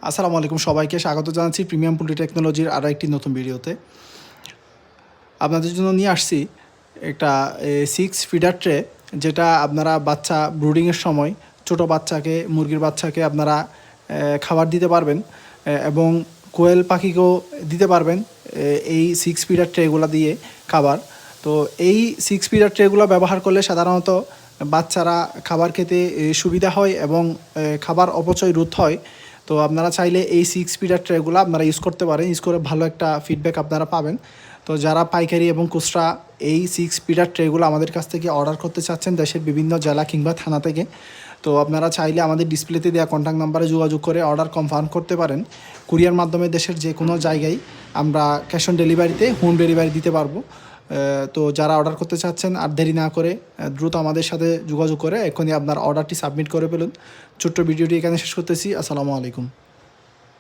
আসসালামু আলাইকুম, সবাইকে স্বাগত জানাচ্ছি প্রিমিয়াম পোল্ট্রি টেকনোলজির আরও একটি নতুন ভিডিওতে। আপনাদের জন্য নিয়ে আসছি একটা 6 ফিডার ট্রে, যেটা আপনারা বাচ্চা ব্রুডিংয়ের সময় ছোটো বাচ্চাকে, মুরগির বাচ্চাকে আপনারা খাবার দিতে পারবেন এবং কোয়েল পাখিকেও দিতে পারবেন এই 6 ফিডার ট্রেগুলো দিয়ে খাবার। তো এই 6 ফিডার ট্রেগুলো ব্যবহার করলে সাধারণত বাচ্চারা খাবার খেতে সুবিধা হয় এবং খাবার অপচয় রোধ হয়। তো আপনারা চাইলে এই 6 ফিডার ট্রেগুলো আপনারা ইউজ করতে পারেন, ইউজ করে ভালো একটা ফিডব্যাক আপনারা পাবেন। তো যারা পাইকারি এবং খুচরা এই 6 ফিডার ট্রেগুলো আমাদের কাছ থেকে অর্ডার করতে চাচ্ছেন দেশের বিভিন্ন জেলা কিংবা থানা থেকে, তো আপনারা চাইলে আমাদের ডিসপ্লেতে দেওয়া কন্ট্যাক্ট নাম্বারে যোগাযোগ করে অর্ডার কনফার্ম করতে পারেন। কুরিয়ার মাধ্যমে দেশের যে কোনো জায়গায় আমরা ক্যাশ অন ডেলিভারিতে হোম ডেলিভারি দিতে পারবো। তো যারা অর্ডার করতে চাচ্ছেন আর দেরি না করে দ্রুত আমাদের সাথে যোগাযোগ করে এখনই আপনার অর্ডারটি সাবমিট করে ফেলুন। ছোট্ট ভিডিওটি এখানে শেষ করতেছি। আসসালামু আলাইকুম।